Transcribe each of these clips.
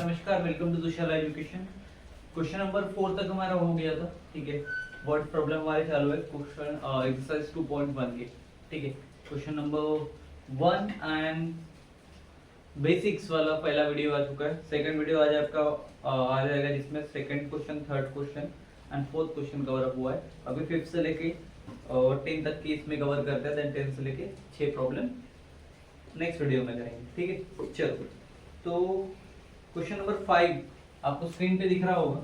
नमस्कार, welcome to Tushar education. Question number 4 तक हमारा हो गया था, ठीक है। वर्ड प्रॉब्लम हमारे चालू है क्वेश्चन एक्सरसाइज 2.1 के, ठीक है। क्वेश्चन नंबर 1 एंड बेसिक्स वाला पहला वीडियो आ चुका है। सेकंड वीडियो आज आपका आ जाएगा, जिसमें second question, third question and fourth question cover up हुआ है। अभी 5th से लेके 10 तक की इसमें कवर करते हैं, देन 10 से लेके 6 प्रॉब्लम नेक्स्ट वीडियो में करेंगे, ठीक है। चलो, तो क्वेश्चन नंबर 5 आपको स्क्रीन पे दिख रहा होगा,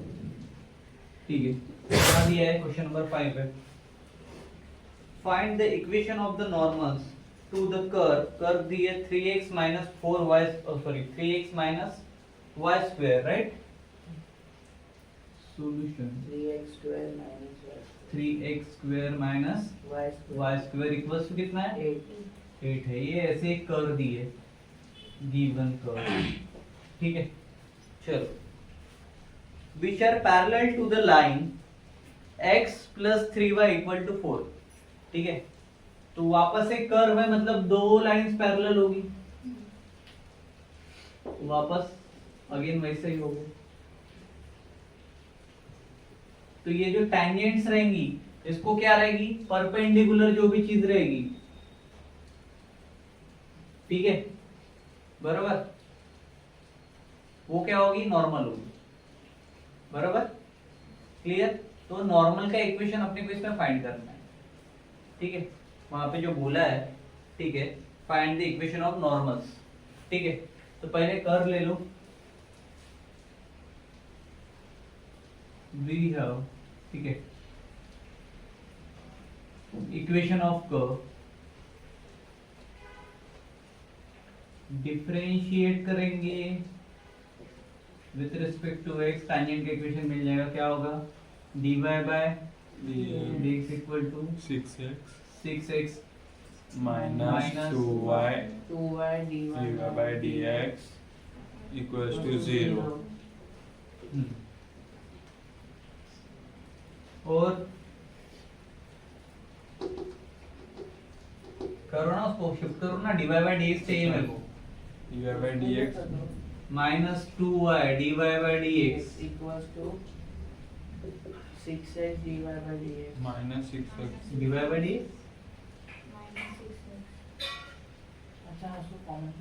ठीक है। क्या दिया है क्वेश्चन नंबर 5 है, find the equation of the normals to the curve दिए 3x minus 4y, sorry 3x minus y square, right. Solution 3x square minus y 3x square minus y square equals to कितना है 8 है। ये ऐसे एक curve दी है, given curve, ठीक है। चलो, which are parallel to the line x plus 3y equal to 4, ठीक है। तो वापस एक कर्व है, मतलब दो लाइंस पैरेलल होगी, वापस अगेन वैसे ही होगा। तो ये जो टेंजेंट्स रहेंगी, इसको क्या रहेगी, परपेंडिकुलर जो भी चीज रहेगी, ठीक है, बराबर, वो क्या होगी, नॉर्मल होगी, बराबर, क्लियर। तो नॉर्मल का इक्वेशन अपने को इसमें फाइंड करना है, ठीक है। वहां पे जो बोला है, ठीक है, find the equation of normals, ठीक है। तो पहले कर्व ले लो, वी हैव, ठीक है, इक्वेशन ऑफ कर्व, डिफरेंशिएट करेंगे with respect to x, tangent का इक्वेशन मिल जाएगा, क्या होगा, dy by dx equal to 6x minus 2y 2y dy by dx equals to 0. और करो ना, उसको शिफ्ट करो ना, dy बाय dx चाहिए मेरे को, dy by dx minus 2y dy by dx equals to 6x dy by dx minus 6x dy by dx। अच्छा, उसको कॉमन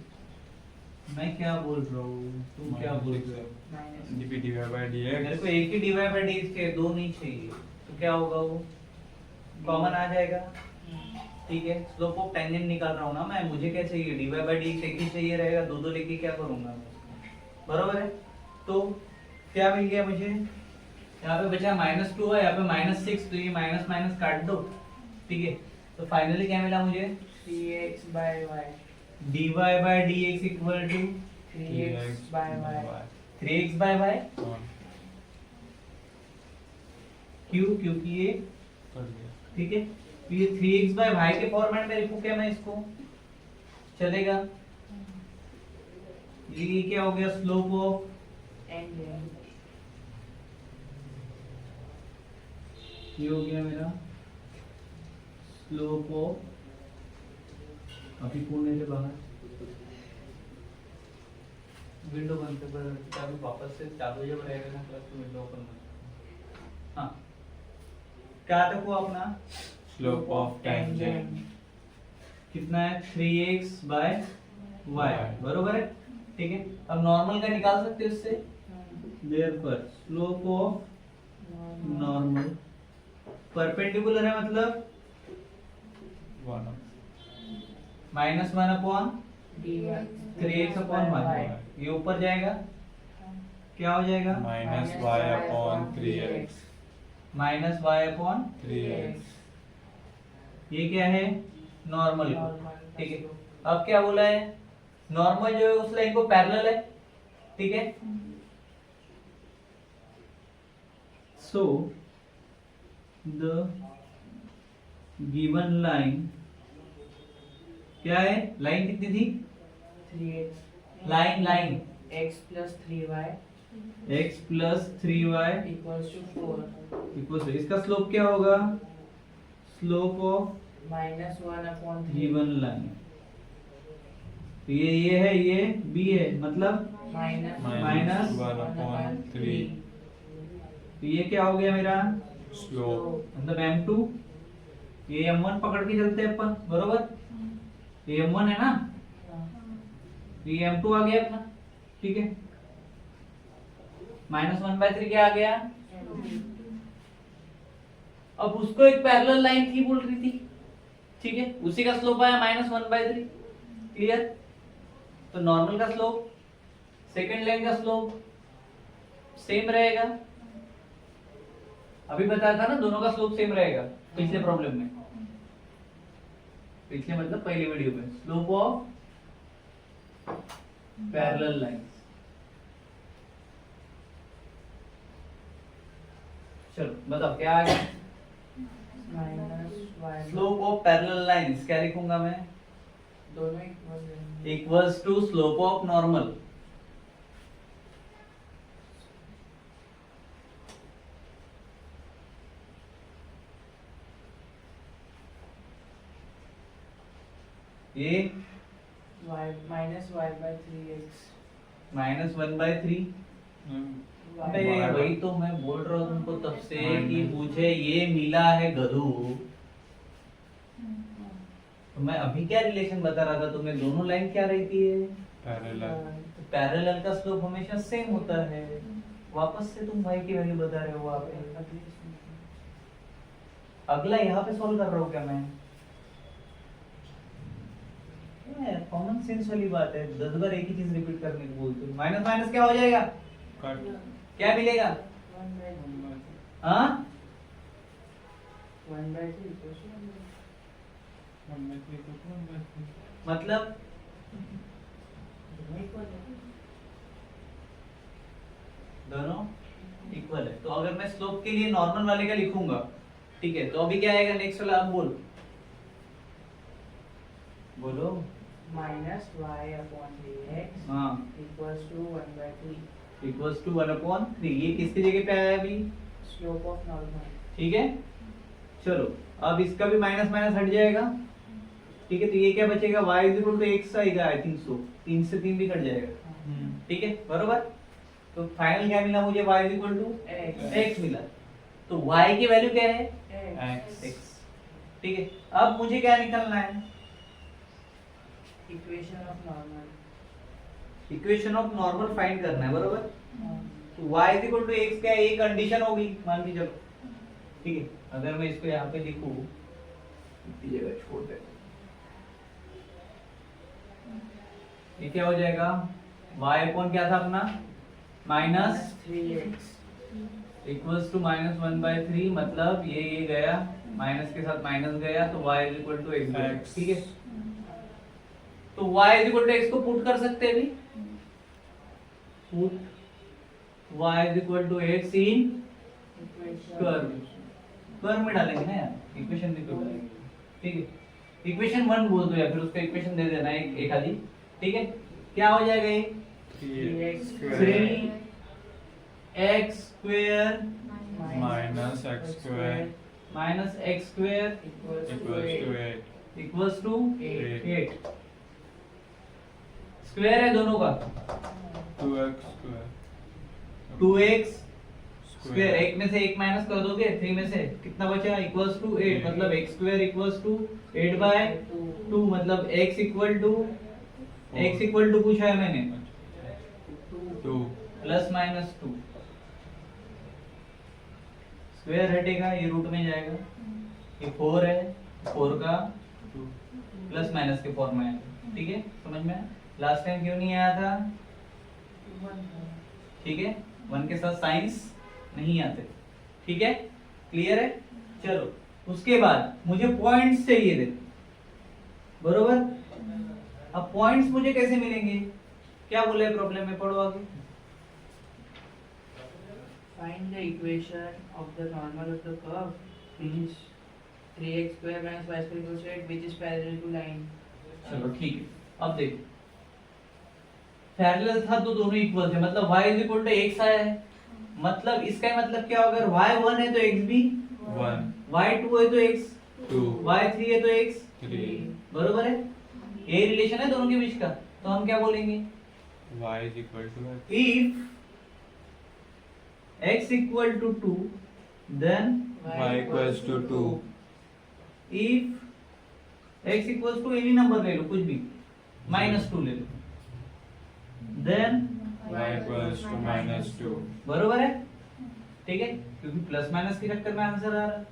मैं क्या बोल रहा हूँ, तुम क्या बोल रहे हो, माइनस dy by मेरे dx को एक ही dy बाय dx चाहिए, दो नहीं चाहिए। तो क्या होगा, वो कॉमन आ जाएगा, ठीक है। स्लोप ऑफ टेंजेंट निकाल रहा हूँ ना मैं, मुझे क्या चाहिए, dy बाय dx एक ही चाहिए रहेगा, दो दो लेके क्या करूंगा मैं, बराबर है। तो क्या मिल गया मुझे, यहाँ पे बचा -2 है, यहाँ पे -6, तो ये माइनस माइनस काट दो, ठीक है। तो फाइनली क्या मिला मुझे, 3x by y dy by dx equal to 3x by y 3x by y, हाँ, क्यों, क्योंकि ये, कर दिया। ठीक है। तो ये 3x बाय y के फॉर्मेट में लिखूं क्या मैं इसको, चलेगा। ये क्या हो गया, स्लोप ऑफ, and ये हो गया मेरा स्लोप ऑफ, अभी कोने से बाहर विंडो बंद कर, चाबी वापस से चालू जब रहेगा ना क्लास, तो विंडो ओपन कर। हाँ, क्या तक हुआ अपना, Slope of tangent कितना है, 3x बाय y, बरोबर है, ठीक है। अब नॉर्मल का निकाल सकते हो इससे, therefore slope of normal perpendicular है, मतलब 1 -1 upon dy 3x upon y, ये ऊपर जाएगा, क्या हो जाएगा, minus y upon 3x -y upon, 3x ये क्या है, नॉर्मल, Normal। ठीक है। अब क्या बोला है, नॉर्मल जो है उस लाइन को पैरेलल है, ठीक है। सो द गिवन लाइन क्या है, लाइन कितनी थी, 3x line x plus 3y x plus 3y equals to 4 equal to, इसका स्लोप क्या होगा, slope of -1 upon 3 given line. तो ये है, ये b है, मतलब माइनस 1/3 तो ये क्या हो गया मेरा स्लोप मतलब m2, ये m1 पकड़ के चलते हैं अपन, बरोबर, ये m1 है ना, तो ये m2 आ गया अपना, ठीक है, -1/3 क्या आ गया, अब उसको एक पैरेलल लाइन थी बोल रही थी, ठीक है, उसी का स्लोप आया -1/3, क्लियर, तो नॉर्मल का स्लोप सेकंड लाइन का स्लोप सेम रहेगा, अभी बताया था ना दोनों का स्लोप सेम रहेगा पिछले प्रॉब्लम में, पिछले मतलब पहले वीडियो में, स्लोप ऑफ पैरेलल लाइंस। चलो बताओ क्या आ गया, स्लोप ऑफ पैरेलल लाइंस क्या लिखूंगा मैं, दोनों इक्वल है। Equals to slope of normal, ये y minus y by 3x -1/3, अबे वही तो मैं बोल रहा हूँ तुमको तब से कि मुझे ये मिला है गधू, तो मैं अभी क्या रिलेशन बता रहा था तुम्हें, दोनों लाइन क्या रहती है पैरेलल तो पैरेलल का स्लोप हमेशा सेम होता है, वापस से तुम y की वैल्यू बता रहे हो वहां पे, अगला यहाँ पे सॉल्व कर रहा हूँ क्या मैं, कॉमन सेंस वाली बात है, 10 बार एक ही चीज रिपीट करने को बोलते हो, माइनस माइनस क्या हो जाएगा, कट क्या मिलेगा, 1/3 हाँ 1/3 equals to 1/3 मतलब दोनों equal है। दोनों इक्वल है, तो अगर मैं स्लोप के लिए नॉर्मल वाले का लिखूंगा, ठीक है, तो अभी क्या आएगा नेक्स्ट वाला, आप बोलो बोलो, minus y upon 3x हाँ equals to 1/3 इक्वल्स टू 1/3, ये किसकी जगह पे आया अभी, slope of normal। ठीक है, चलो अब इसका भी माइनस माइनस हट जाएगा, ठीक है, तो ये क्या बचेगा, y is equal to x आएगा, आई थिंक सो 3 से 3 भी कट जाएगा, ठीक है, बरोबर, तो फाइनल क्या मिला मुझे, y is equal to x मिला, तो y की वैल्यू क्या है, x x, ठीक है, अब मुझे क्या निकालना है, equation of normal। Equation of normal find करना है, बरोबर, तो y is equal to x क्या है, ये कंडीशन होगी मान के चलो, ठीक है, अगर मैं इसको यहाँ पे लिखूं, इतनी जगह छोड़ दे, ये क्या हो जाएगा, y अपॉन क्या था अपना, माइनस 3x इक्वल्स टू -1/3, मतलब ये गया माइनस के साथ माइनस गया, तो y is equal to x, ठीक है, तो y is equal to x को पुट कर सकते हैं भी, put y is equal to x in curve में डालेंगे ना यार, इक्वेशन में क्यों डालेंगे, ठीक है, इक्वेशन 1 बोल दो या फिर उसका इक्वेशन दे देना एक आधी, ठीक है, क्या हो जाएगा ये 3x three x square minus x square minus x square equals equals to 8 8 equals to 8 8, square है दोनों का, 2x square 2x स्क्वायर, एक में से एक माइनस कर दोगे 3 में से कितना बचा, इक्वल्स टू 8, मतलब x स्क्वायर इक्वल्स टू 8/2, मतलब x इक्वल टू पूछा है मैंने, 2 प्लस माइनस 2, स्क्वायर हटेगा ये रूट में जाएगा, ये 4 है, 4 का 2 प्लस माइनस के फॉर्म में आएगा, ठीक है, समझ में, लास्ट टाइम क्यों नहीं आया था, ठीक है, 1 के साथ साइंस नहीं आते, ठीक है, क्लियर है, चलो उसके बाद मुझे पॉइंट्स चाहिए थे, बरोबर, अब पॉइंट्स मुझे कैसे मिलेंगे, क्या बोले प्रॉब्लम में, पढ़ो आगे, find the equation of the normal of the curve which is 3x square minus y square equals to 8 which is parallel to line। चलो ठीक है, अब देखो पैरेलल था तो दोनों इक्वल थे, मतलब y is equal to x आया है, मतलब इसका मतलब क्या होगा, अगर y 1 है तो x भी 1 y 2 है तो x 2 y 3 है तो x, 3 बरोबर है, यही रिलेशन है दोनों के बीच का, तो हम क्या बोलेंगे, y is equal to x. if x equal to 2 then y equals to 2. if x equals to any number ले लो कुछ भी -2 ले लो then y equals to -2. बरोबर है ठीक है क्योंकि प्लस माइनस के चक्कर में आंसर आ रहा है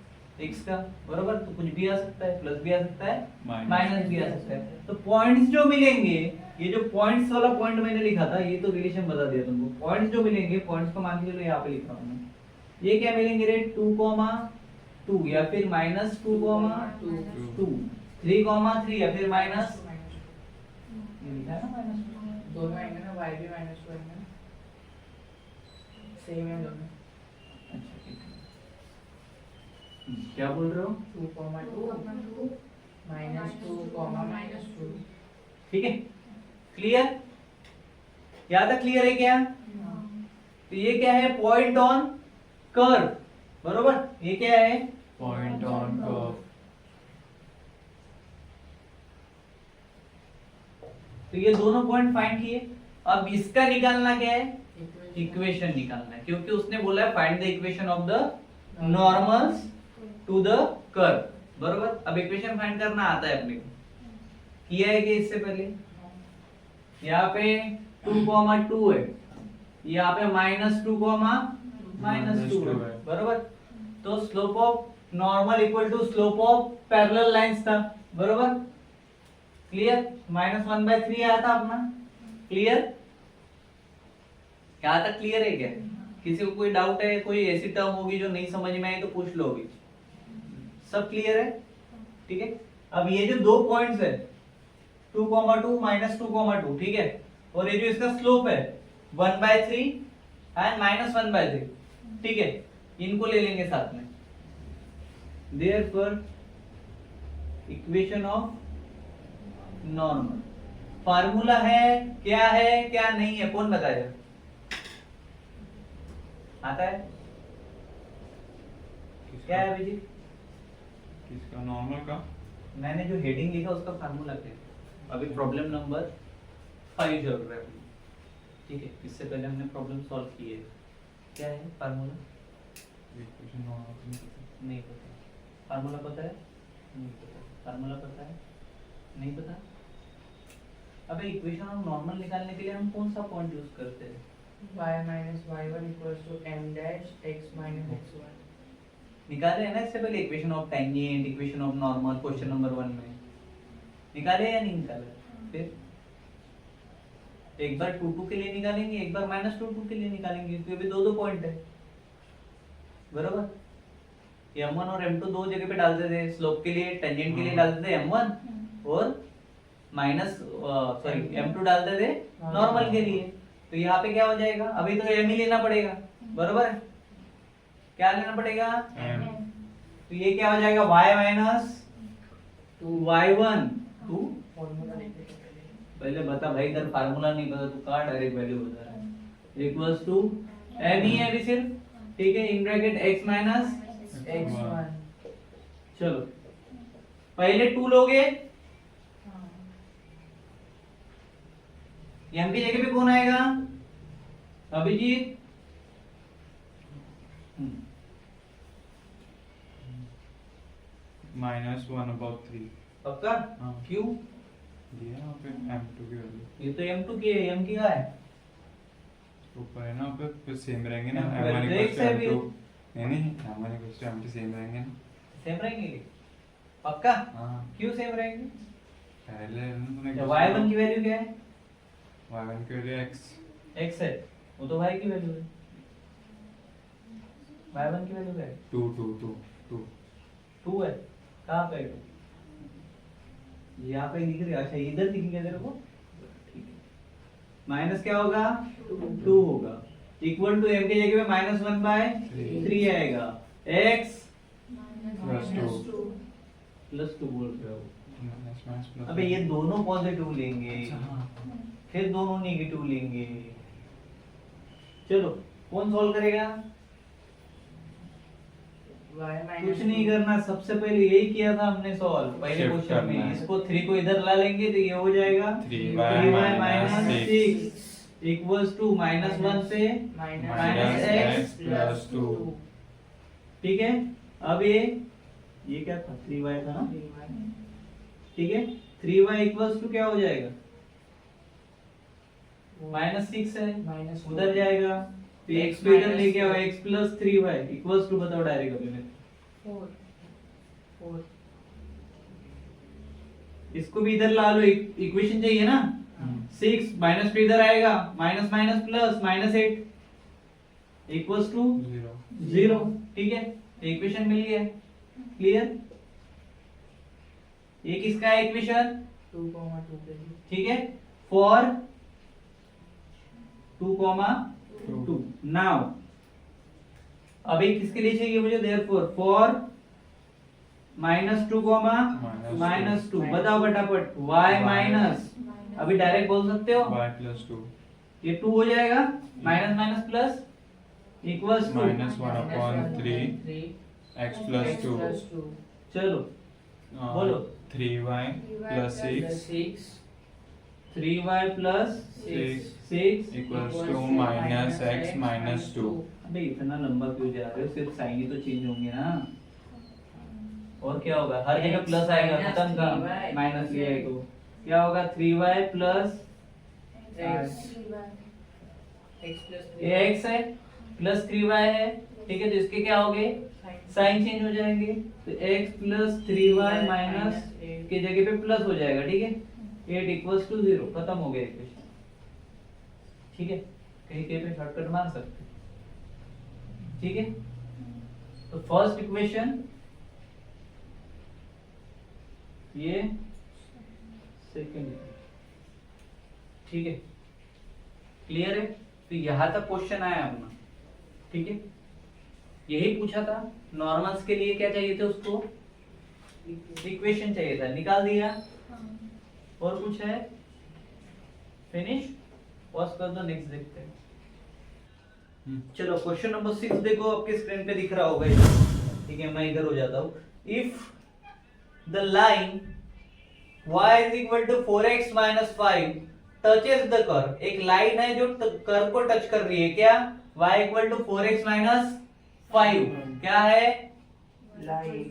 x का बरोबर तो कुछ भी आ सकता है प्लस भी आ सकता है माइनस भी आ सकता है तो पॉइंट्स जो मिलेंगे ये जो पॉइंट्स वाला पॉइंट मैंने लिखा था ये तो रिलेशन बता दिया तुमको पॉइंट्स जो मिलेंगे पॉइंट्स को मान के चलो यहाँ पे लिख रहा हूँ मैं ये क्या मिलेंगे रे 2, 2 या फिर -2, 2 3, 3 या फिर माइनस ये लिखा है ना -2 दोनों आएंगे ना y भी -2 आएंगे सेम है दोनों अच्छा ठीक है क्या बोल रहे हो 2, 2 -2, -2 ठीक है क्लियर यहाँ तक क्लियर है क्या तो ये क्या है पॉइंट ऑन कर्व बरोबर ये क्या है Point on curve. तो ये दोनों पॉइंट फाइंड किए अब इसका निकालना क्या है इक्वेशन निकालना है क्योंकि उसने बोला है find the equation of the normals to the curve बरोबर अब इक्वेशन फाइंड करना आता है अपने को किया है कि इससे पहले यहाँ पे 2, 2 है यहाँ पे -2, -2 है बरोबर तो slope of normal equal to slope of parallel lines था बरोबर क्लियर -1/3 आया था अपना क्लियर यहाँ तक क्लियर है क्या किसी को कोई डाउट है कोई ऐसी टर्म होगी जो नहीं समझ में आई तो पूछ लो अभी सब क्लियर है ठीक है अब ये जो दो पॉइंट्स है 2, 2 -2, 2 ठीक है और ये जो इसका स्लोप है 1/3 एंड -1/3 ठीक है इनको ले लेंगे साथ में therefore equation of normal formula है क्या नहीं है कौन बताएगा आता है क्या है अभिजीत किसका नॉर्मल का मैंने जो हेडिंग लिखा उसका फार्मूला क्या है अभी प्रॉब्लम नंबर 5 चल रहा है ठीक है इससे पहले हमने प्रॉब्लम सॉल्व की है क्या है फार्मूला इक्वेशन नॉर्मल नहीं पता फार्मूला पता है नहीं पता फार्मूला पता है नहीं पता अबे इक्वेशन ऑफ नॉर्मल निकालने के लिए हम कौन सा पॉइंट यूज करते हैं y - y1 = m dash x - x1 निकाले है ना इससे पहले equation of tangent equation of normal question number 1 में निकाले या नहीं निकाले फिर एक बार 2, 2 के लिए निकालेंगे एक बार -2, 2 के लिए निकालेंगे क्योंकि अभी दो पॉइंट है बरोबर m1 और m2 दो जगह पे डालते थे स्लोप के लिए टेंजेंट के लिए डालते थे m1 और m2 डालते थे नॉर्मल के लिए तो यहाँ पे क्या हो जाएगा अभी तो m ही लेना पड़ेगा बरोबर है क्या लेना पड़ेगा m तो ये क्या हो जाएगा y - 2y1 2 फॉर्मूला लिखते हैं पहले बता भाई इधर फार्मूला नहीं पता तू कहाँ डायरेक्ट वैल्यू बता रहा है इक्वल्स टू m ही है अभी सिर्फ ठीक है इन ब्रैकेट x - x1 चलो पहले 2 लोगे m की जगह पे कौन आएगा अभिजीत -1/3 पक्का हाँ। क्यों दिया यहाँ पे m2 की वैल्यू ये तो m2 की है m की कहाँ है ऊपर है ना फिर सेम रहेंगे ना फिर m1 तो एक से भी- m2 नहीं m1 m2 सेम रहेंगे ना सेम रहेंगे पक्का हाँ क्यों सेम रहेंगे पहले तूने तो y1 की वैल्यू क्या है y1 की वैल्यू x है वो तो y की वैल्यू है y1 की वैल्यू क्या है 2 2 है कहाँ पे है 2 यहाँ पे दिख रही है अच्छा इधर दिख गया तेरे को ठीक है माइनस क्या होगा 2 होगा इक्वल टू m की जगह पे -1/3 आएगा x +2 +2 बोल रहे हो -+ अबे ये दोनों पॉजिटिव लेंगे अच्छा, हाँ। फिर दोनों नेगेटिव लेंगे चलो कौन सॉल्व करेगा y कुछ नहीं करना सबसे पहले यही किया था हमने सॉल्व पहले Shift क्वेश्चन करना में है। इसको 3 को इधर ला लेंगे तो ये हो जाएगा 3y - 6 6 इक्वल्स टू -1 से माइनस x एक्स प्लस 2 ठीक है। अब ये क्या था 3y था ना, ठीक है। 3y इक्वल्स टू क्या हो जाएगा, -6 है, माइनस उधर जाएगा तो x x को इधर minus लेके आओ, 4. x plus 3y equals to बताओ डायरेक्ट अभी में। 4 इसको भी इधर ला लो, इक्वेशन चाहिए ना। 6 -2 इधर आएगा, minus minus plus -8 equals to 0 ठीक है। इक्वेशन मिल गया, क्लियर। ये किसका है इक्वेशन, 2 2 ठीक है, फॉर 2 नाउ अभी किसके लिए चाहिए मुझे, देयरफॉर फॉर -2 -2 बताओ फटाफट y माइनस, अभी डायरेक्ट बोल सकते हो y प्लस 2 ये 2 हो जाएगा, minus minus plus equals to -1/3 x plus 2 चलो बोलो 3y plus 6 3y plus 6 equals to minus x minus 2। अबे इतना लंबा क्यों जा रहे हो, सिर्फ साइन ही तो चेंज होंगे ना, और क्या होगा, हर जगह प्लस आएगा, खत्म का माइनस ये आएगा, क्या होगा 3y प्लस ये x है प्लस 3y है, ठीक है। तो इसके क्या हो गए, साइन चेंज हो जाएंगे, तो x प्लस 3y माइनस की जगह पे प्लस हो जाएगा, ठीक है। 8 इक्वल्स टू 0, खत्म हो गया इक्वेशन, ठीक है। कहीं कहीं पे शॉर्टकट मान सकते, ठीक है। तो फर्स्ट इक्वेशन ये, सेकंड, ठीक है, क्लियर है। तो यहां तक क्वेश्चन आया अपना, ठीक है। यही पूछा था, नॉर्मल्स के लिए क्या चाहिए थे उसको, इक्वेशन चाहिए था, निकाल दिया। और कुछ है, फिनिश, पॉज कर दो, नेक्स्ट देखते हैं। चलो क्वेश्चन नंबर 6 देखो, आपके स्क्रीन पे दिख रहा होगा, ठीक है। मैं इधर हो जाता हूँ। If the line y is equal to 4x minus 5 touches the curve, एक लाइन है जो कर्व को टच कर रही है, क्या, y equal to 4x minus 5 क्या है, line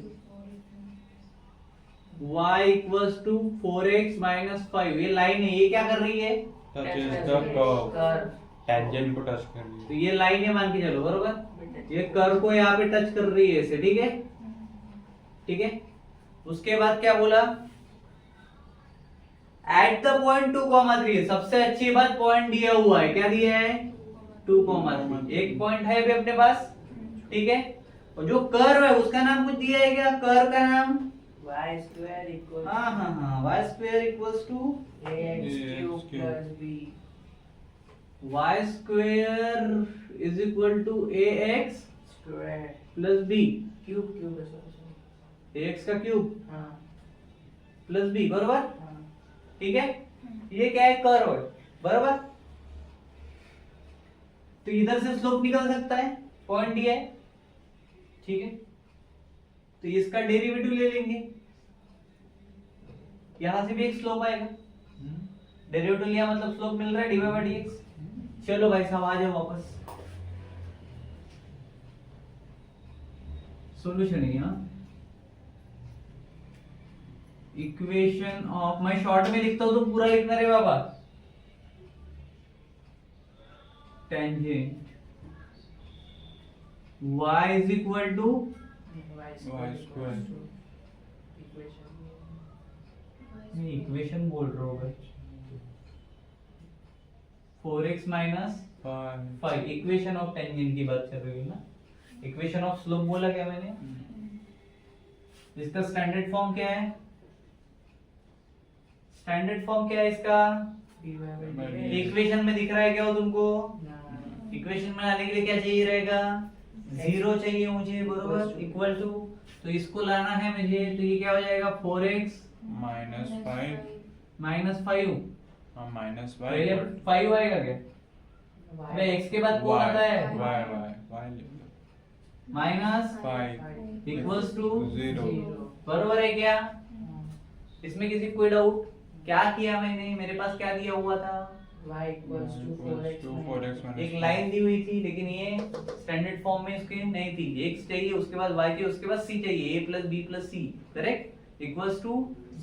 y equals to 4x minus 5 ये लाइन है, ये क्या कर रही है, touches the curve, curve tangent को टच कर रही तो है। ये लाइन है मान के चलो, बरोबर, ये कर्व को यहाँ पे टच कर रही है ऐसे, ठीक है, ठीक है। उसके बाद क्या बोला, एट द पॉइंट 2,3, सबसे अच्छी बात पॉइंट दिया हुआ है, क्या दिया है 2,3, एक पॉइंट है अभी अपने पास, ठीक है। और जो कर्व है उसका नाम कुछ दिया है क्या, कर्व का नाम, y square equals हाँ y square equals to ax cube plus b y square is equal to ax square plus b, cube cube है sorry ax का क्यूब हाँ प्लस b, बरोबर, हाँ ठीक है। ये क्या है, कर्व है, बरोबर। तो इधर से स्लोप निकल सकता है, पॉइंट दिया है, ठीक है। तो इसका डेरिवेटिव ले लेंगे, यहां से भी एक स्लोप आएगा, डेरिवेटिव लिया मतलब स्लोप मिल रहा है dy by dx। चलो भाई साहब आ जाओ वापस, सॉल्यूशन है ना, इक्वेशन ऑफ, मैं शॉर्ट में लिखता हूं तो पूरा लिखना रे बाबा, tangent y is equal to y square. equals to equation मैं इक्वेशन बोल रहा हूँ भाई, 4x minus 5 equation of tangent की बात कर रही हूँ ना, इक्वेशन ऑफ स्लोप बोला क्या मैंने, इसका स्टैंडर्ड फॉर्म क्या है, स्टैंडर्ड फॉर्म क्या है इसका, dy by dx इक्वेशन में दिख रहा है क्या हो तुमको, ना इक्वेशन में आने के लिए क्या चाहिए रहेगा, 0 चाहिए मुझे, बरोबर, इक्वल टू, तो इसको लाना है मुझे, तो ये क्या हो जाएगा 4x -5 -5, हाँ -5 पहले 5 आएगा क्या, मैं x के बाद कौन आता है, y माइनस 5 इक्वल्स टू 0। बरोबर है क्या, इसमें किसी कोई डाउट, क्या किया मैंने, मेरे पास क्या दिया हुआ था, y equals to 4x to 4x minus एक लाइन दी हुई थी लेकिन ये स्टैंडर्ड फॉर्म में इसके नहीं थी, x चाहिए उसके बाद y चाहिए उसके बाद c चाहिए, a plus b plus c, correct, equals to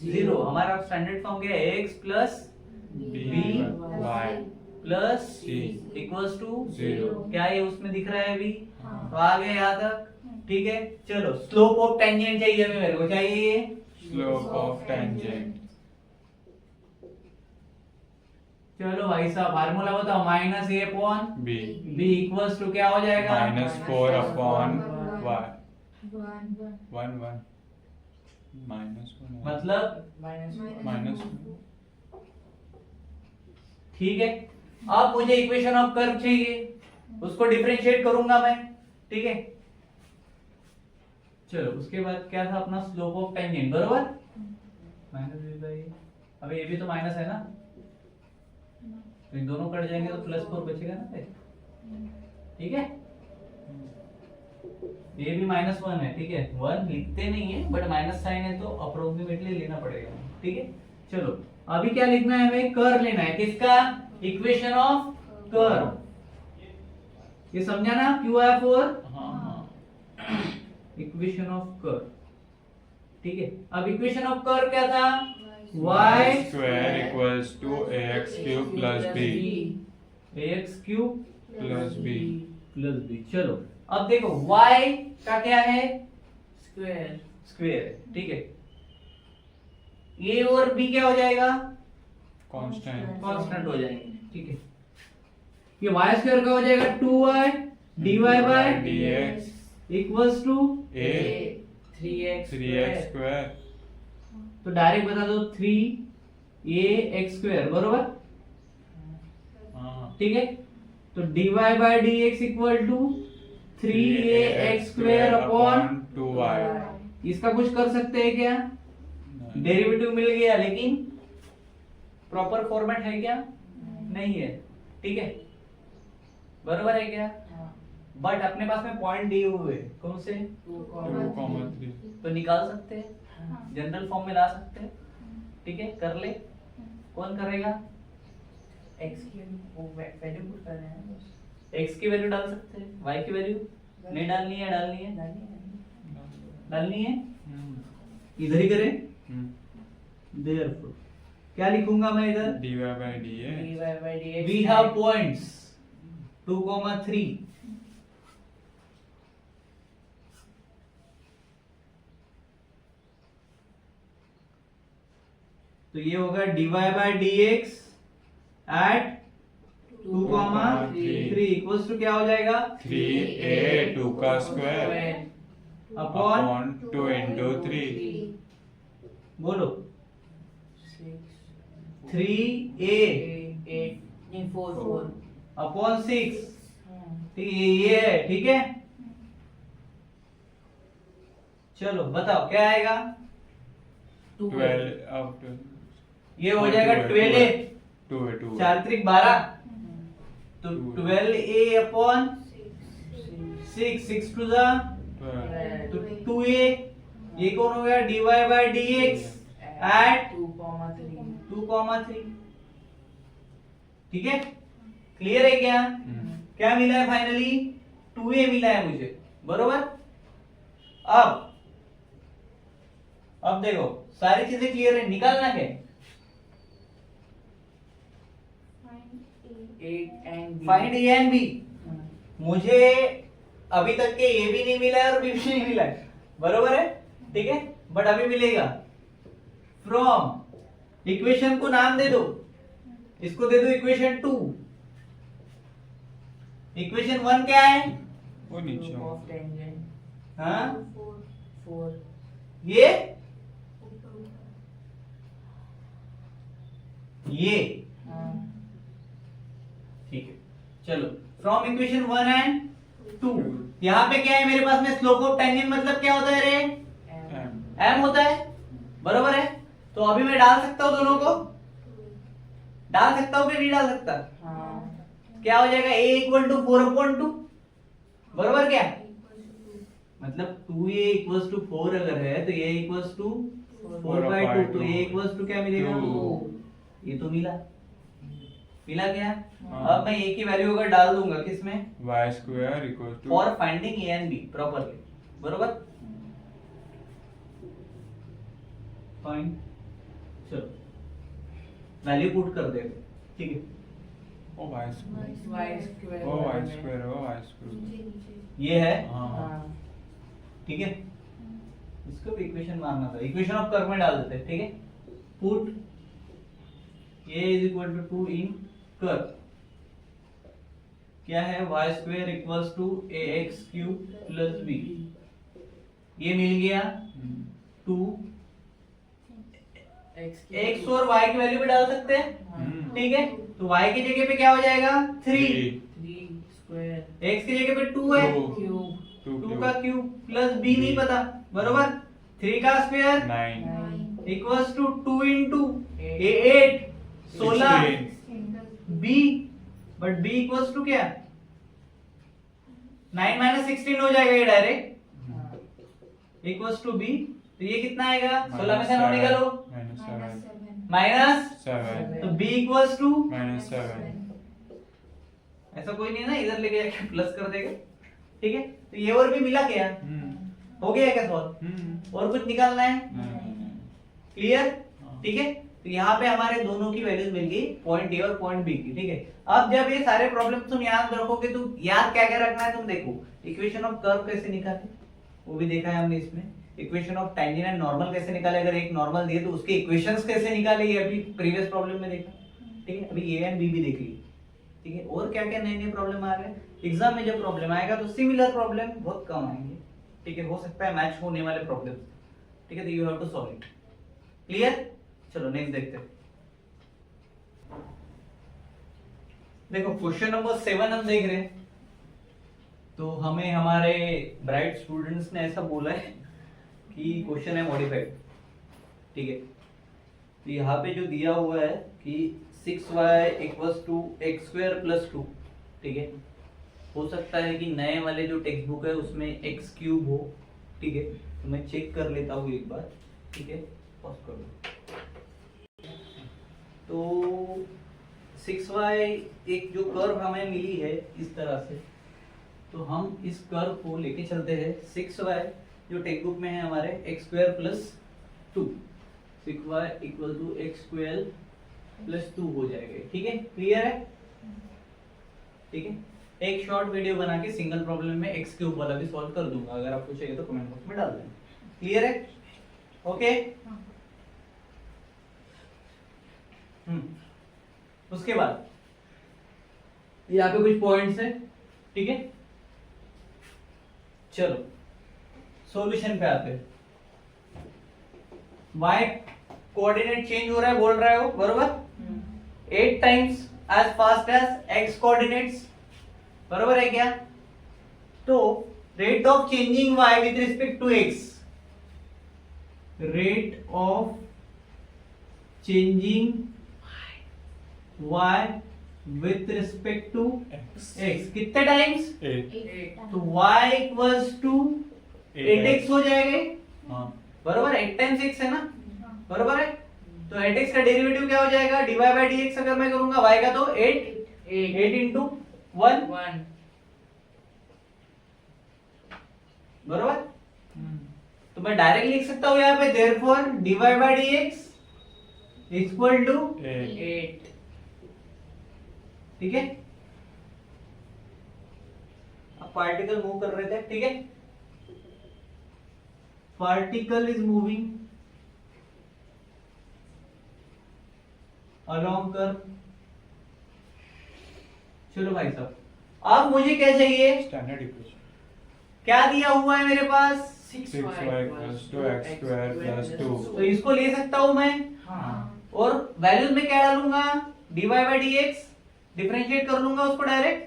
0। हमारा स्टैंडर्ड फॉर्म क्या है, x plus b y plus c equals to 0। क्या ये उसमें दिख रहा है अभी? तो आ गए यहाँ तक, ठीक है। चलो स्लोप ऑफ टेंजेंट चाहिए हमें, मेरे को चाहिए ये स्लोप ऑफ टेंजेंट। चलो भाई साहब फार्मूला बताओ, minus a upon b b equals to क्या हो जाएगा, -4 अपॉन y 1 1 -1 मतलब माइनस ठीक है। अब मुझे इक्वेशन ऑफ कर्व चाहिए, उसको डिफरेंशिएट करूंगा मैं, ठीक है। चलो उसके बाद क्या था अपना स्लोप ऑफ टेंजेंट, बरोबर, माइनस बी बाई, अब ये भी तो माइनस है ना, तो इन दोनों कट जाएंगे तो +4 बचेगा ना फिर, ठीक है। ये भी -1 है, ठीक है, 1 लिखते नहीं है बट माइनस साइन है तो अप्रोक्सीमेटली लेना पड़ेगा, ठीक है। चलो अभी क्या लिखना है हमें, कर्व लेना है, किसका, इक्वेशन ऑफ कर्व, ये समझा ना, Q I four, equation of curve, ठीक है। अब इक्वेशन ऑफ कर्व क्या था, y square equals to ax cube plus b ax cube plus b plus b। चलो अब देखो y का क्या है, स्क्वायर स्क्वायर है, ठीक है। a और b क्या हो जाएगा, कांस्टेंट कांस्टेंट हो जाएंगे, ठीक है। ये y स्क्वायर का हो जाएगा 2y dy by dx equals to, a 3x 3x square तो डायरेक्ट बता दो 3ax स्क्वायर, बरोबर, हाँ ठीक है। तो dy by dx equal to 3ax square upon, 2y इसका कुछ कर सकते हैं क्या, डेरिवेटिव मिल गया लेकिन प्रॉपर फॉर्मेट है क्या, नहीं है, ठीक है, बरोबर है क्या, बट अपने पास में पॉइंट दिए हुए हैं, कौन से, 2,3 तो निकाल सकते हैं, जनरल फॉर्म में ला सकते हैं, ठीक है, कर ले, कौन करेगा, x की वैल्यू पुट कर रहे हैं बस, x की वैल्यू डाल सकते हैं, y की वैल्यू नहीं डालनी है, डालनी है, इधर ही करें, देयरफॉर क्या लिखूंगा मैं इधर, dy by dx dy by dx we have points 2, 3, तो ये होगा dy by dx at 2, 3 equals to क्या हो जाएगा, 3a 2 का स्क्वायर अपॉन, अपॉन 2 into 3 बोलो 3a 8 नहीं 4 अपॉन 6, ठीक है, ये है, ठीक है। चलो बताओ क्या आएगा, 12 अब ये हो जाएगा 12a 2 4 त्रिक 12, तो 12a अपॉन 6 टू जा, तो 2a, ये कौन हो गया, dy बाय dx एट 2,3, ठीक है, क्लियर है क्या, क्या मिला है फाइनली, 2a मिला है मुझे, बरोबर। अब देखो सारी चीजें क्लियर है, निकालना क्या है, फाइंड ए एंड बी। मुझे अभी तक के ए भी नहीं मिला है और बी भी नहीं मिला है, बरोबर है, ठीक है, बट अभी मिलेगा। फ्रॉम इक्वेशन को नाम दे दो, इसको दे दो इक्वेशन 2, इक्वेशन 1 क्या है, वो नीचे ऑफ टेंजेंट हाँ 4 ये ठीक है। चलो फ्रॉम इक्वेशन 1 एंड 2, यहाँ पे क्या है मेरे पास में, स्लोप ऑफ टेंजेंट मतलब क्या होता है रे, m होता है, बरोबर है। तो अभी मैं डाल सकता हूँ, दोनों को डाल सकता हूँ कि नहीं डाल सकता, क्या हो जाएगा, a इक्वल टू 4/2, बरोबर क्या, मतलब 2a इक्वल्स टू 4 अगर है तो a इक्वल्स टू 4/2, तो a इक्वल्स टू क्या मिलेगा, 2, ये तो मिला, मिला क्या? हाँ। अब मैं ए की वैल्यू अगर डाल दूंगा किसमें, y square equal to for finding a and b properly, बरोबर? फाइन, चलो वैल्यू पुट कर देते, ठीक है? O y square y square O y square ये है, हाँ हाँ ठीक है? इसको भी इक्वेशन मारना था, इक्वेशन ऑफ कर्व में डाल देते हैं, ठीक है? Put a is equal to 2 in curve, क्या है? y square equals to ax cube plus b, ये मिल गया 2 x और y की वैल्यू भी डाल सकते हैं, ठीक है? तो y की जगह पे क्या हो जाएगा? 3, 3 स्क्वायर x की जगह पे 2 है, क्यूब 2 का क्यूब प्लस b नहीं पता, बरोबर? 3 का square 9 equals to 2 into 8 16 b, but b equals to क्या? 9 माइनस 16 हो जाएगा ये डायरेक्ट, इक्वल्स टू b, तो ये कितना आएगा? 16 में से 9 निकालो, माइनस, 7 तो b इक्वल्स टू, -7 ऐसा कोई नहीं है ना इधर लेके जाके प्लस कर देगा, ठीक है? तो ये और भी मिला क्या? हो गया क्या सॉल्व? और कुछ निकालना है? क्लियर, ठीक है? तो यहाँ पे हमारे दोनों की वैल्यूज मिल गई, पॉइंट ए और पॉइंट बी की, ठीक है? अब जब ये सारे प्रॉब्लम तुम याद रखोगे तो याद क्या क्या रखना है, तुम देखो इक्वेशन ऑफ कर्व कैसे निकाले वो भी देखा है हमने इसमें, equation of tangent and normal कैसे निकाले, अगर एक नॉर्मल दिए तो उसके इक्वेशंस कैसे निकाले, ये अभी प्रीवियस प्रॉब्लम में देखा, ठीक है? अभी ए एंड बी भी देख ली, ठीक है? और क्या क्या नए नए प्रॉब्लम आ रहे हैं एग्जाम में, जब प्रॉब्लम आएगा तो सिमिलर प्रॉब्लम बहुत कम आएंगे, ठीक है? हो सकता है मैच होने वाले प्रॉब्लम, ठीक है? तो you have to solve it, clear? चलो नेक्स्ट देखते हैं। देखो क्वेश्चन नंबर 7 हम देख रहे हैं, तो हमें हमारे ब्राइट स्टूडेंट्स ने ऐसा बोला है कि क्वेश्चन है मॉडिफाइड, ठीक है? तो यहाँ पे जो दिया हुआ है कि 6y equals to x square plus 2, ठीक है? हो सकता है कि नए वाले जो टेक्स्ट बुक है उसमें एक्स क्यूब हो, ठीक है? तो मैं चेक कर लेता हूँ एक बार, ठीक है? पॉज कर दो। तो 6y एक जो कर्व हमें मिली है इस तरह से, तो हम इस कर्व को लेके चलते हैं 6y जो टेक्स्ट बुक में है हमारे x square plus 2, 6y equal to x square plus 2 हो जाएगा, ठीक है? क्लियर है, ठीक है? एक शॉर्ट वीडियो बना के सिंगल प्रॉब्लम में एक्स क्यूब वाला भी सॉल्व कर दूंगा, अगर आपको चाहिए तो कमेंट बॉक्स में डाल देना, क्लियर है? ओके, उसके बाद यहाँ पे कुछ पॉइंट्स है, ठीक है? चलो सॉल्यूशन पे आते हैं। y कोऑर्डिनेट चेंज हो रहा है बोल रहे हो, बरोबर? 8 times as fast as x coordinates, बरोबर है क्या? तो rate of changing y with respect to x, rate of changing y with respect to x कितने टाइम्स? 8 तो y इक्वल्स टू 8x हो जाएगा, हाँ बरोबर? 8 टाइम्स x है ना, बरोबर है? तो 8x का डेरिवेटिव क्या हो जाएगा? dy बाय dx अगर मैं करूंगा y का तो 8 इंटू 1, बरोबर? तो मैं डायरेक्ट लिख सकता हूं यहाँ पे therefore dy by dx equal to 8 ठीक है? अब पार्टिकल मूव कर रहे थे, ठीक है? Particle is moving along curve. चलो भाई साहब, अब मुझे क्या चाहिए? स्टैंडर्ड इक्वेशन क्या दिया हुआ है मेरे पास? 6y equals to x square plus 2 तो इसको ले सकता हूं मैं, और वैल्यूज में क्या डालूंगा? dy बाय dx, डिफरेंशिएट कर लूंगा उसको डायरेक्ट,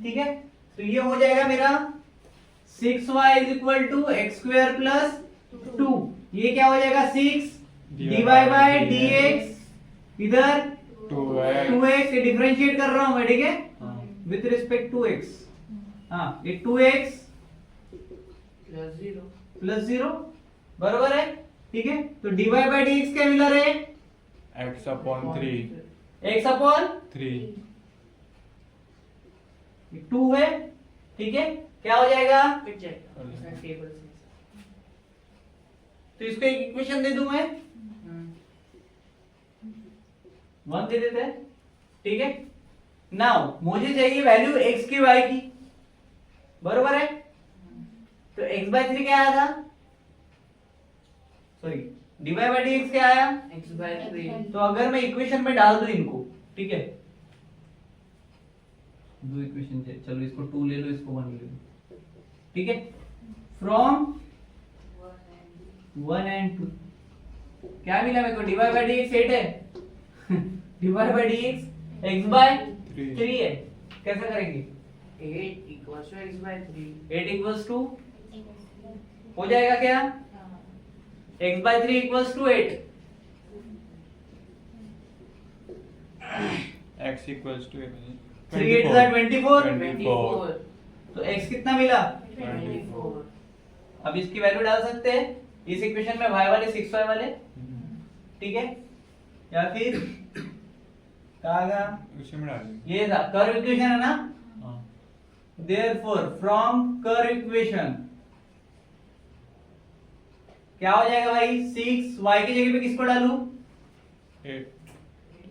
ठीक है? तो ये हो जाएगा मेरा 6y is equal to x square plus 2, ये क्या हो जाएगा? 6 dy बाय dx, इधर 2x, ये डिफरेंशिएट कर रहा हूं मैं, ठीक है? विथ रिस्पेक्ट टू x, हाँ ये 2x प्लस 0, बरोबर है, ठीक है? तो dy बाय dx क्या मिला रे? x अपॉन 3 x अपॉन 3 2 है, ठीक है, क्या हो जाएगा? फिर चेक टेबल से तो इसको एक इक्वेशन दे दूं मैं, 1 दे देते हैं, ठीक है। नाउ मुझे चाहिए वैल्यू x की y की, बरोबर है। तो x/3 क्या आया था, सॉरी dy/dx क्या आया? x/3 तो अगर मैं इक्वेशन में डाल दूं इनको, ठीक है, दो इक्वेशन थे, चलो इसको 2 ले लो, इसको 1 ले लो, ठीक है। फ्रॉम 1 and 2 क्या मिला मेरे को? dy/dx 8 है dy/dx x/3 है, कैसा करेंगे? 8 equals to x/3 8 equals to हो जाएगा क्या? x/3 equals to 8, x equals to 3 8 is 24, 24 तो x कितना मिला? 24 अब इसकी वैल्यू डाल सकते हैं इस इक्वेशन में, y वाले 6y वाले, ठीक है, या फिर कहाँ गया? उसी में डाल देंगे। ये था कर्व इक्वेशन है ना, हाँ देयरफॉर फ्रॉम कर्व इक्वेशन क्या हो जाएगा भाई? 6 y की जगह पे किसको डालूं? 8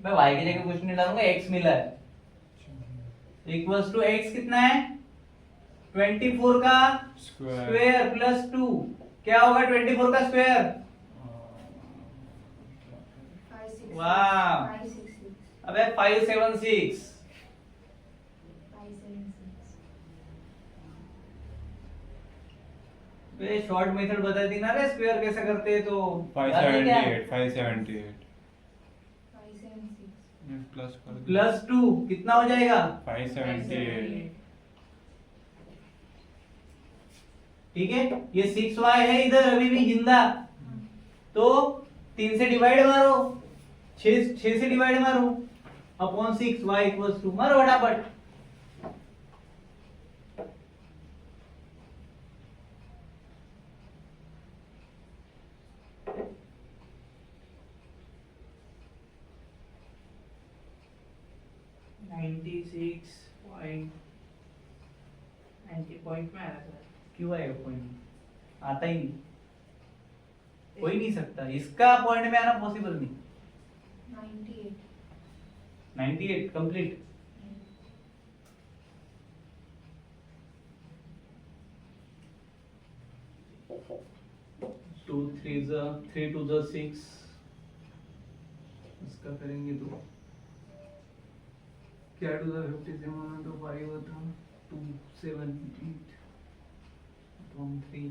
मैं y की जगह कुछ नहीं डालूंगा, x मिला है, इक्वल्स टू x कितना है? 24 का स्क्वायर प्लस 2, क्या होगा 24 का स्क्वायर? वाह, अबे 576, वे शॉर्ट मेथड बता दी ना रे, स्क्वायर कैसे करते हैं, तो याद है क्या? 578 प्लस कर दो। प्लस 2 कितना हो जाएगा? 578 ठीक है, ये 6y है इधर अभी भी जिंदा, तो 3 से डिवाइड मारो, 6 से डिवाइड मारो अपॉन 6, y इक्वल्स टू, मारो फटाफट। पॉइंट में आया सर। क्यों आएगा पॉइंट? आता ही नहीं, हो ही नहीं सकता, इसका पॉइंट में आना पॉसिबल नहीं। 98 कंप्लीट। टू 3 2 6, इसका करेंगे तो क्या 2 57 तो 5 होता, 2 7 8 1 3,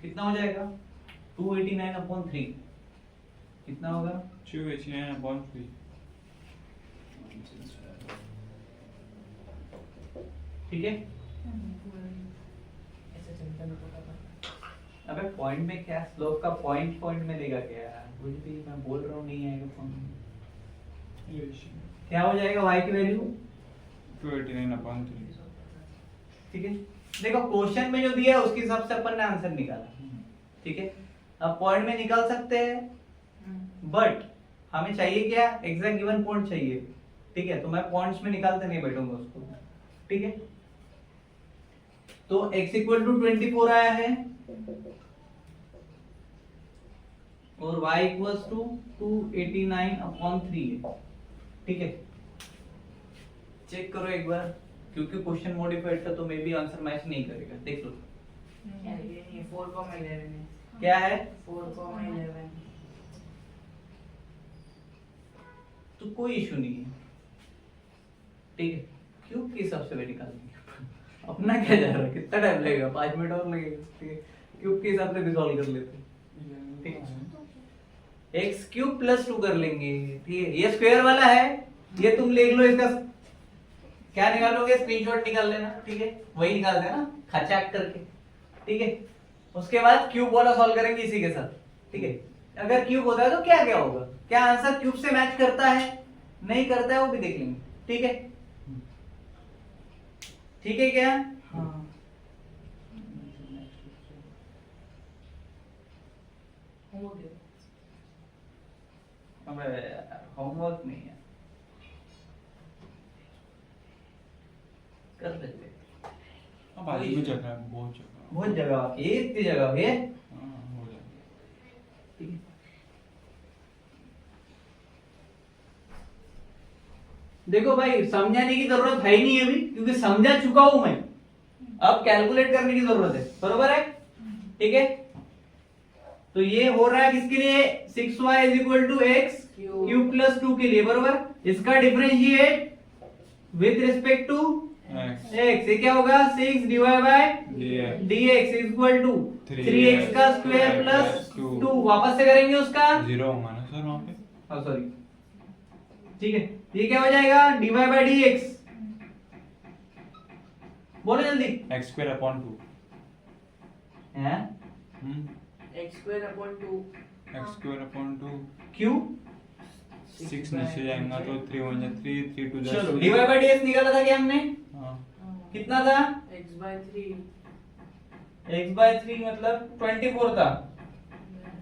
कितना हो जाएगा? 289 अपॉन 3 कितना होगा? 289/3 ठीक है। ऐसा चलता नहीं पता। अबे पॉइंट में क्या, स्लोप का पॉइंट में लेगा क्या? कुछ भी मैं बोल रहा हूँ, नहीं आएगा पॉइंट। क्या हो जाएगा y की वैल्यू? 289/3 ठीक है, देखो क्वेश्चन में जो दिया है उसके हिसाब से अपन ने आंसर निकाला, ठीक है। अब पॉइंट में निकाल सकते हैं, बट हमें चाहिए क्या? एग्जैक्ट गिवन पॉइंट चाहिए, ठीक है। तो मैं पॉइंट्स में निकालते नहीं बैठूंगा उसको, ठीक है। तो x इक्वल टू 24 आया है और y इक्वल्स टू 289/3 है, ठीक है। चेक करो एक बार, क्योंकि क्वेश्चन मॉडिफाइड था तो मे बी आंसर मैच नहीं करेगा, देख लो। ये 4,11 है। क्या है? 4,11 तो कोई इशू नहीं है, ठीक है। क्यूब के हिसाब से वही निकाल देंगे अपना क्या जा रहा है, कितना टाइम लगेगा, 5 मिनट और लगेगा, ठीक है। क्यूब के हिसाब से भी सॉल्व कर लेते हैं, ठीक है। एक्स क्यूब प्लस 2 कर लेंगे, ठीक है। ये स्क्वायर वाला है, ये तुम लिख लो, इसका क्या निकालोगे, स्क्रीनशॉट निकाल लेना, ठीक है। वही निकाल देना खचाक करके, ठीक है। उसके बाद क्यूब वाला सॉल्व करेंगे इसी के साथ, ठीक है। अगर क्यूब होता है तो क्या क्या होगा, क्या आंसर क्यूब से मैच करता है, नहीं करता है, वो भी देख लेंगे, ठीक है। ठीक है क्या? हाँ हो गया। अबे होमवर्क नहीं है, कर लेते हैं। अब आगे भी जगह है, बहुत जगह इतनी जगह है, हाँ, हो जाएगा। ठीक है। देखो भाई, समझाने की जरूरत है ही नहीं अभी, क्योंकि समझा चुका हूं मैं। अब कैलकुलेट करने की जरूरत है, बरोबर है, ठीक है। तो ये हो रहा है किसके लिए, 6y is equal to x cube plus 2 के लिए, बरोबर। इसका differentiate with respect to X, x, ये क्या होगा, 6 divide by dx, dx equal to 3x 3x का स्क्वायर प्लस 2 2, वापस से करेंगे उसका, 0 होगा ना सर वहाँ पे? हाँ सॉरी, ठीक है। ये क्या हो जाएगा, डिवाइड बाय dx, बोलो जल्दी, x square upon 2 हैं, x square upon 2 x square upon 2 Q, 6 नीचे जाएगा तो 3 1 जा 3 3 2 जा चलो डिवाइड बाय dx निकाला था क्या हमने, हाँ कितना था, x by 3 x by 3 मतलब 24 था,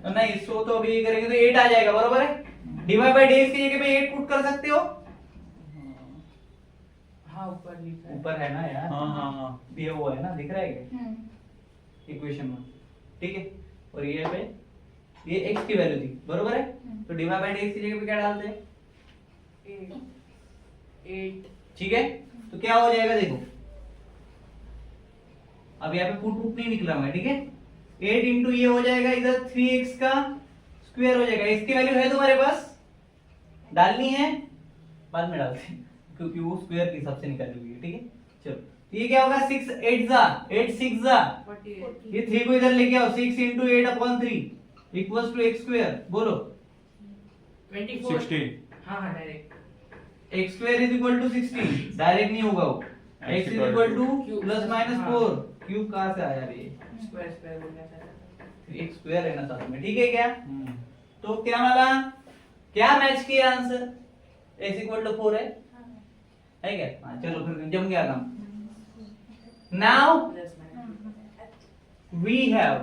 नहीं सो तो अभी ये करेंगे तो 8 आ जाएगा, बरोबर है। डिवाइड बाय dx की जगह पे 8 पुट कर सकते हो, हाँ ऊपर लिखा है। ऊपर है ना यार, हाँ हाँ हाँ ये वो है ना, दिख रहा है क्या इक्वेशन में, ठीक है। और ये पे ये x की वैल्यू थी, बरोबर है। तो डिवाइड बाय dx की जगह पे क्या डालते हैं, 8 ठीक है। तो क्या हो जाएगा देखो, अब यहाँ पे पुट पुट नहीं निकला हुआ है, ठीक है। 8 इंटू ये हो जाएगा इधर 3x का स्क्वायर हो जाएगा, इसकी वैल्यू है तुम्हारे पास, डालनी है, बाद में डालते हैं क्योंकि वो स्क्वायर के हिसाब से निकाली हुई है, ठीक है। चलो तो ये क्या होगा, 6 8 जा 8 6 जा, 48 ये 3 को इधर लेके आओ, 6 into 8 upon 3 equals to x square, बोलो 24 16 हाँ हाँ direct x square is equal to 16, direct नहीं होगा वो, x is equal to plus minus 4, cube कहां से आया रे, स्क्वायर स्क्वायर बोलना चाहता x स्क्वायर है ना साथ में, ठीक है क्या। तो क्या वाला, क्या मैच किया आंसर, x इक्वल टू 4 है क्या, हाँ चलो फिर जम गया काम। Now plus minus we have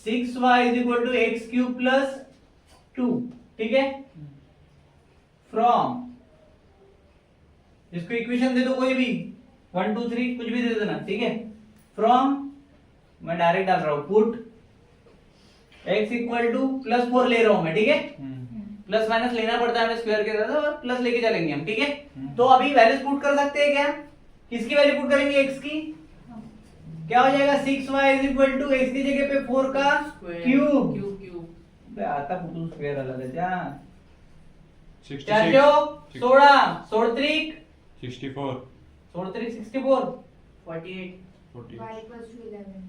6y is equal to x cube plus 2, ठीक है। फ्रॉम, इसको इक्वेशन दे दो कोई भी, 1 2 3 कुछ भी दे देना, ठीक है। फ्रॉम, मैं डायरेक्ट डाल रहा हूं, put x equal to plus 4 ले रहा हूं मैं, ठीक है। प्लस माइनस लेना पड़ता है हमें स्क्वायर के साथ, और प्लस लेके चलेंगे हम, ठीक है। तो अभी वैल्यूज पुट कर सकते हैं क्या, किसकी वैल्यू पुट करेंगे, x की, क्या हो जाएगा, 6y is equal to x की जगह पे 4 का क्यूब, क्यूब क्यूब आता पुटू स्क्वायर अलग है जा, 66 चाचो 16 16 त्रिक 64 16 त्रिक 64 48 40 y equals to 11.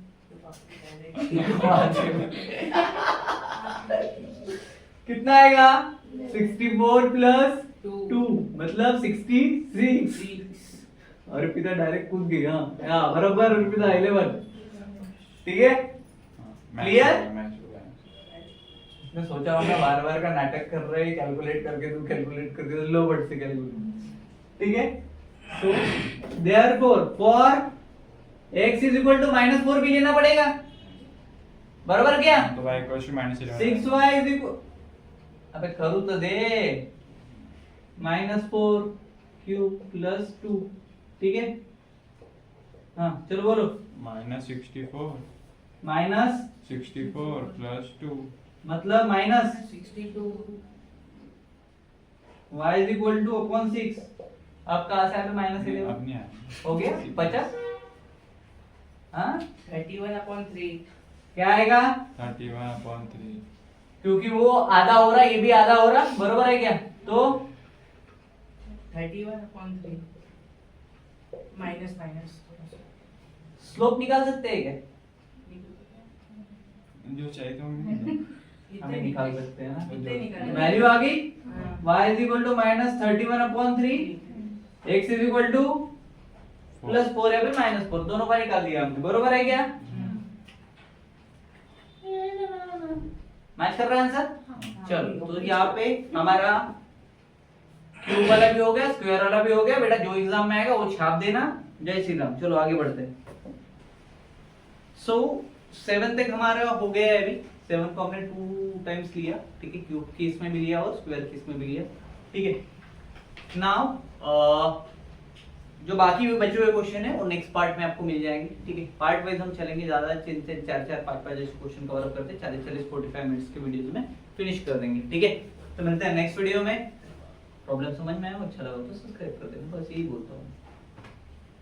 कितना आएगा, 64 प्लस 2 2 मतलब 66, 6 और पिता डायरेक्ट कूद गई, हाँ बराबर पिता 11, ठीक है। Clear? मैच हो गया मैं सोचा होगा बार बार का नाटक कर रहे हैं, कैलकुलेट करके तू कैलकुलेट करके तो लो बट से कैलकुलेट, ठीक है। So therefore for x is equal to -4 भी लेना पड़ेगा, बराबर क्या, तो y equals to -11 6y is equal, अबे करूँ तो दे, -4 क्यूब प्लस 2, ठीक है। हाँ चलो बोलो, -64 माइनस 64 प्लस 2 मतलब minus 62 y is equal two upon 6, अब कहाँ से आया -11 अब नहीं आया हो गया 50, हाँ 31/3 क्या आएगा, 31/3 क्योंकि वो आधा हो रहा है ये भी आधा हो रहा, बरोबर है क्या, तो 31/3 माइनस स्लोप निकाल सकते हैं क्या? जो चाहिए था हमें निकाल सकते हैं ना। इतने निकाल वैल्यू आ गई हाँ। y is equal to minus 31/3, x is equal to plus 4 या फिर माइनस 4, दोनों का निकाल दिया हमने, बरोबर है क्या? मैच कर रहा है आंसर? चलो तो यहाँ पे हमारा क्यूब वाला भी हो गया, स्क्वायर वाला भी हो गया। बेटा जो एग्जाम में आएगा वो छाप देना। जय श्री राम। चलो आगे बढ़ते हैं। सो 7 तक हमारा हो गया है अभी। 7 को हमने 2 टाइम्स लिया, ठीक है, क्यूब केस में भी लिया और स्क्वायर केस में भी लिया, ठीक है। नाउ जो बाकी भी बचे हुए क्वेश्चन है वो नेक्स्ट पार्ट में आपको मिल जाएंगे, ठीक है। पार्ट वाइज हम चलेंगे, ज्यादा 4-4 5-5 जैसे क्वेश्चन कवर अप करते 40-45 मिनट्स के वीडियोस में फिनिश कर देंगे, ठीक है। तो मिलते हैं नेक्स्ट वीडियो में। प्रॉब्लम समझ में आया, अच्छा लगा तो सब्सक्राइब कर देना, बस यही बोलता हूँ।